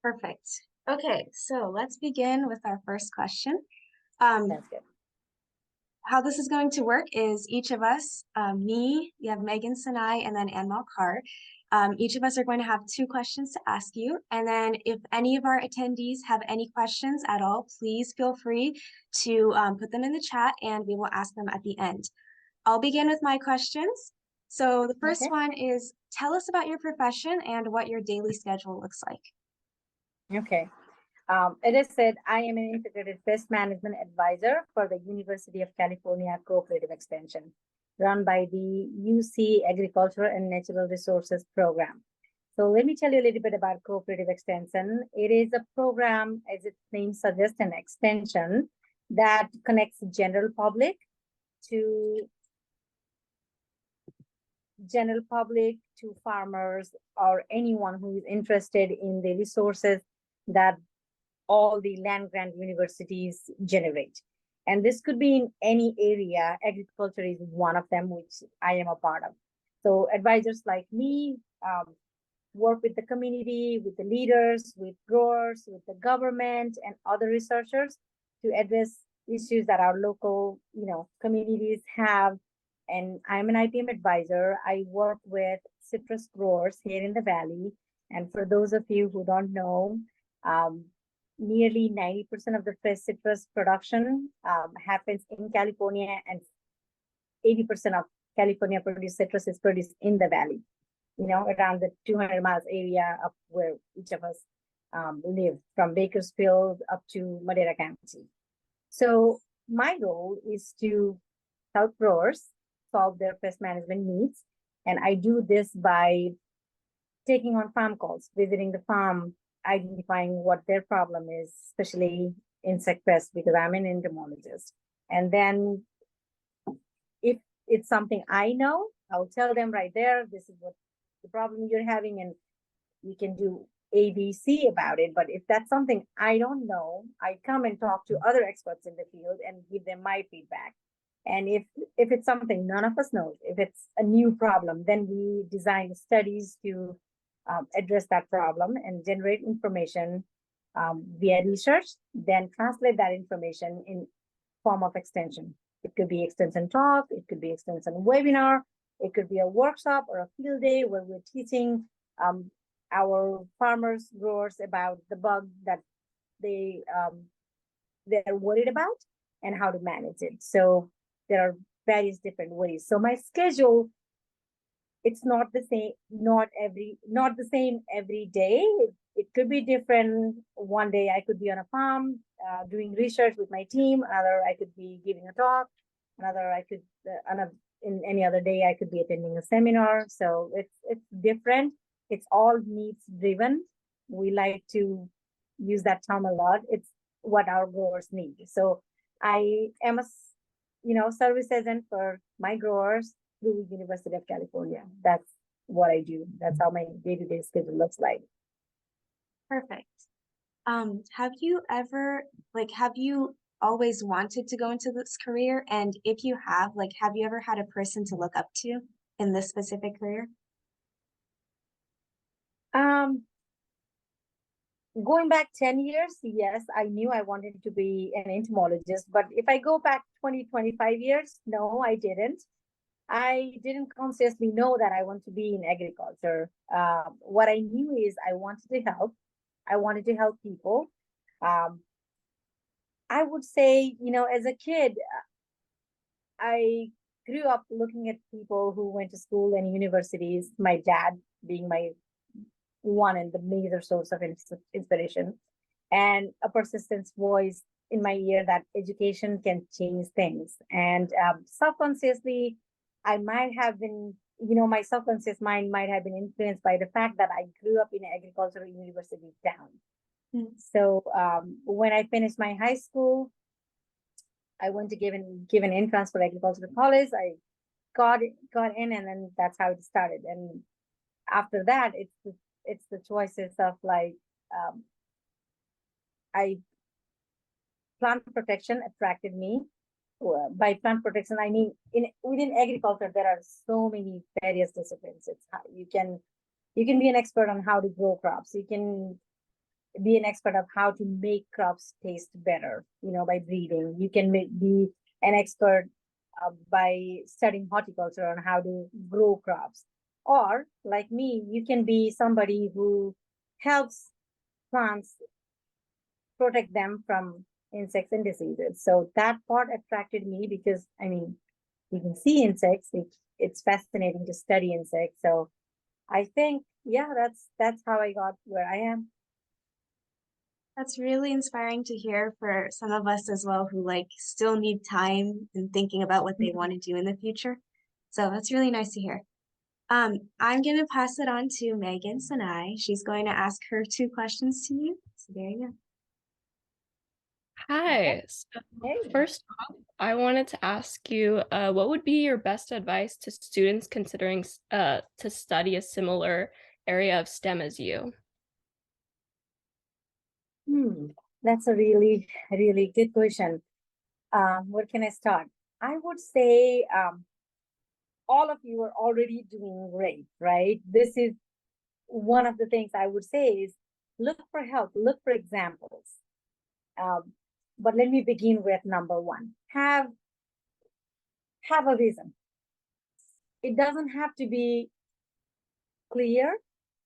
Perfect. Okay, so let's begin with our first question. Um, That's good. how this is going to work is each of us, me, you have Megan Sinai, and then Anmal Carr. Each of us are going to have two questions to ask you. And then if any of our attendees have any questions at all, please feel free to put them in the chat and we will ask them at the end. I'll begin with my questions. So the first Okay. one is, tell us about your profession and what your daily schedule looks like. Okay. It is said I am an integrated pest management advisor for the University of California Cooperative Extension, run by the UC Agriculture and Natural Resources Program. So let me tell you a little bit about Cooperative Extension. It is a program, as its name suggests, an extension that connects the to general public to farmers or anyone who is interested in the resources that all the land grant universities generate. And this could be in any area. Agriculture is one of them, which I am a part of. So advisors like me work with the community, with the leaders, with growers, with the government and other researchers to address issues that our local, communities have. And I'm an IPM advisor. I work with citrus growers here in the valley. And for those of you who don't know, um, nearly 90% of the fresh citrus production happens in California, and 80% of California produced citrus is produced in the valley, around the 200 miles area up where each of us live, from Bakersfield up to Madera County. So my role is to help growers solve their pest management needs. And I do this by taking on farm calls, visiting the farm, identifying what their problem is, especially insect pests, because I'm an entomologist. And then if it's something I know, I'll tell them right there, this is what the problem you're having, and you can do ABC about it. But if that's something I don't know, I come and talk to other experts in the field and give them my feedback. And if it's something none of us knows, if it's a new problem, then we design studies to address that problem and generate information via research, then translate that information in form of extension. It could be extension talk, it could be extension webinar, it could be a workshop or a field day where we're teaching our farmers, growers about the bug that they're worried about and how to manage it. So there are various different ways. So my schedule, it's not the same, not the same every day. It could be different. One day I could be on a farm doing research with my team. Another I could be giving a talk. Another I could in any other day I could be attending a seminar. So it's different. It's all needs driven. We like to use that term a lot. It's what our growers need. So I am a service agent for my growers through University of California. That's what I do. That's how my day-to-day schedule looks like. Perfect. Have you ever, have you always wanted to go into this career? And if you have, have you ever had a person to look up to in this specific career? Going back 10 years, yes, I knew I wanted to be an entomologist. But if I go back 20, 25 years, no, I didn't. I didn't consciously know that I want to be in agriculture. What I knew is I wanted to help. I wanted to help people. I would say, as a kid, I grew up looking at people who went to school and universities, my dad being my one and the major source of inspiration, and a persistence voice in my ear that education can change things. And subconsciously, I might have been, my subconscious mind might have been influenced by the fact that I grew up in an agricultural university town. Mm-hmm. So when I finished my high school, I went to give an entrance for agricultural college. I got in, and then that's how it started. And after that, it's the choices of I plant protection attracted me. By plant protection, I mean within agriculture there are so many various disciplines. It's how you can be an expert on how to grow crops. You can be an expert of how to make crops taste better, by breeding. You can be an expert by studying horticulture on how to grow crops. Or, like me, you can be somebody who helps plants protect them from insects and diseases. So that part attracted me because, I mean, you can see insects. It's fascinating to study insects. So I think, yeah, that's how I got where I am. That's really inspiring to hear for some of us as well who like still need time and thinking about what they want to do in the future. So that's really nice to hear. I'm gonna pass it on to Megan Sinai. She's going to ask her two questions to you. So there you go. Okay. Hi. So Hey. first off, I wanted to ask you, what would be your best advice to students considering to study a similar area of STEM as you? That's a really, really good question. Where can I start? I would say all of you are already doing great, right? This is one of the things I would say is look for help, look for examples. But let me begin with number one. Have a vision. It doesn't have to be clear.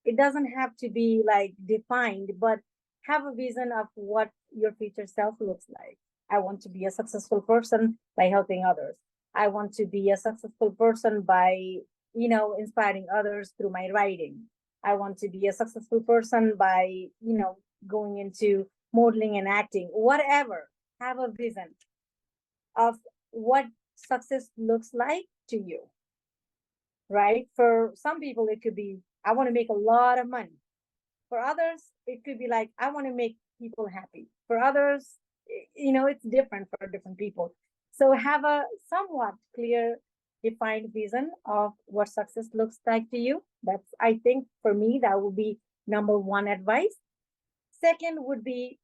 It doesn't have to be like defined, but have a vision of what your future self looks like. I want to be a successful person by helping others. I want to be a successful person by, inspiring others through my writing. I want to be a successful person by, going into modeling and acting, whatever. Have a vision of what success looks like to you, right? For some people, it could be, I want to make a lot of money. For others, it could be like, I want to make people happy. For others, it's different for different people. So have a somewhat clear, defined vision of what success looks like to you. That's, I think, for me, that would be number one advice. Second would be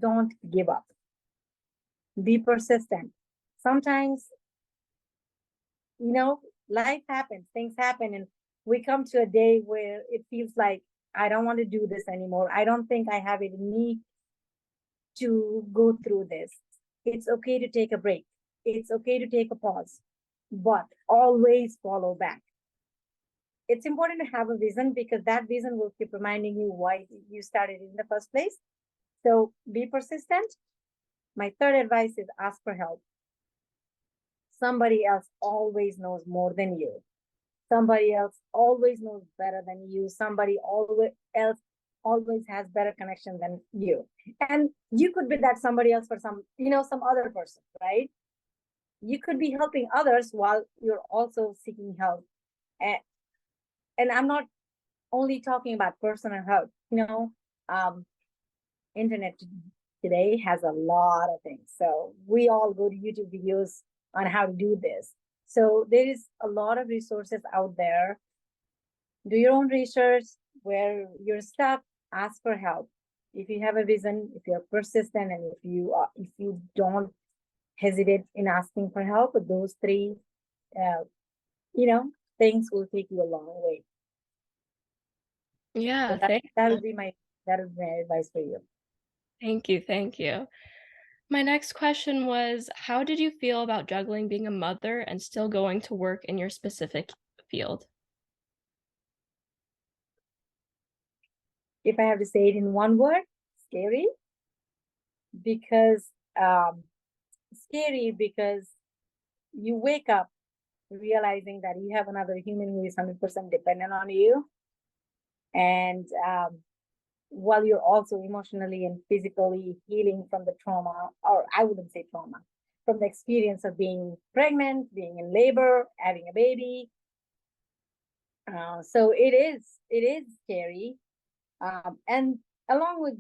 don't give up. Be persistent. Sometimes, life happens, things happen, and we come to a day where it feels like I don't want to do this anymore. I don't think I have it in me to go through this. It's okay to take a break. It's okay to take a pause, but always follow back. It's important to have a vision because that vision will keep reminding you why you started in the first place. So be persistent. My third advice is ask for help. Somebody else always knows more than you. Somebody else always knows better than you. Somebody always has better connection than you. And you could be that somebody else for some other person, right? You could be helping others while you're also seeking help. And, and I'm not only talking about personal help, um, internet today has a lot of things. So we all go to YouTube videos on how to do this. So there is a lot of resources out there. Do your own research. Where you're stuck, ask for help. If you have a vision, if you're persistent, and if you don't hesitate in asking for help, those three, uh, things will take you a long way. So Yeah, that would be my advice for you. thank you, thank you. My next question was, how did you feel about juggling being a mother and still going to work in your specific field? If I have to say it in one word, scary. Because scary because you wake up realizing that you have another human who is 100% dependent on you, and while you're also emotionally and physically healing from the trauma, or I wouldn't say trauma, from the experience of being pregnant, being in labor, having a baby. So it is scary, and along with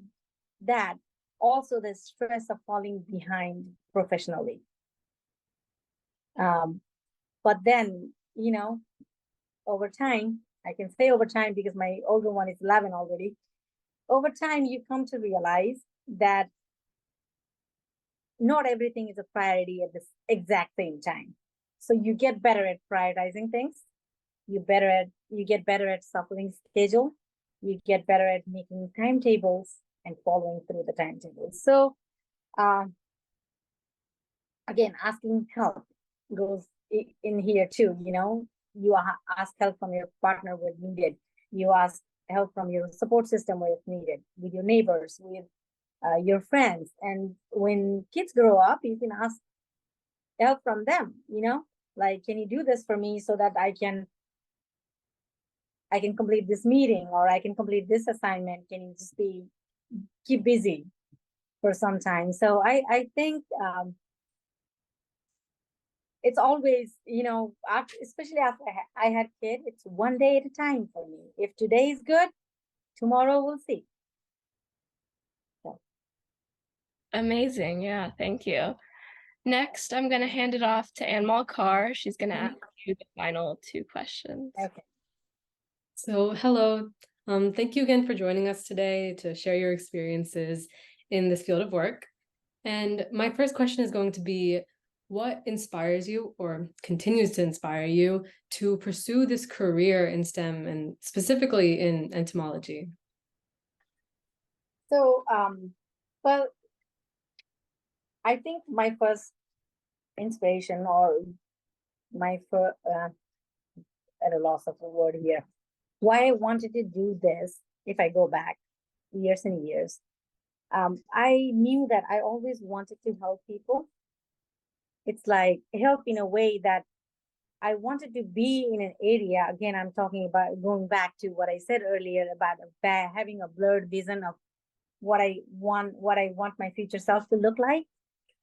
that, also the stress of falling behind professionally. But then, over time, I can say over time because my older one is 11 already. Over time, you come to realize that not everything is a priority at the exact same time. So you get better at prioritizing things. You get better at shuffling schedule. you get better at making timetables and following through the timetables. So again, asking help goes in here too. You ask help from your partner where needed. You ask help from your support system where it's needed, with your neighbors, with your friends. And when kids grow up, you can ask help from them, like, can you do this for me so that I can complete this meeting, or I can complete this assignment? Can you just keep busy for some time? So I think it's always, especially after I had kids, it's one day at a time for me. If today is good, tomorrow we'll see. So. Amazing. Yeah, thank you. Next, I'm going to hand it off to Anmal Kaur. She's going to ask you the final 2 questions. Okay. So, hello. Thank you again for joining us today to share your experiences in this field of work. And my first question is going to be, what inspires you or continues to inspire you to pursue this career in STEM and specifically in entomology? So, well, I think my first inspiration, or my first, at a loss of a word here, why I wanted to do this, if I go back years and years, I knew that I always wanted to help people. It's like help in a way that I wanted to be in an area. Again, I'm talking about going back to what I said earlier about having a blurred vision of what I want my future self to look like.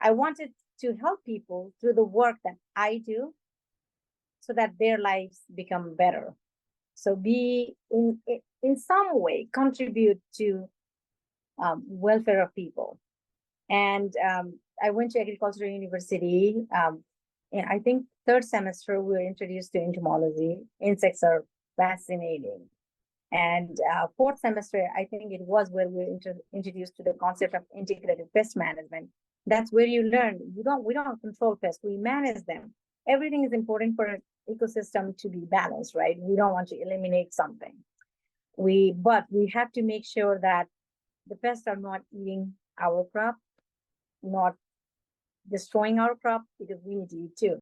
I wanted to help people through the work that I do so that their lives become better. So be in some way contribute to welfare of people. And I went to agricultural university. And I think 3rd semester we were introduced to entomology. Insects are fascinating. And 4th semester, I think it was where we were introduced to the concept of integrated pest management. That's where you learn. We don't control pests, we manage them. Everything is important for an ecosystem to be balanced, right? We don't want to eliminate something. But we have to make sure that the pests are not eating our crop, not destroying our crop, because we need to eat too.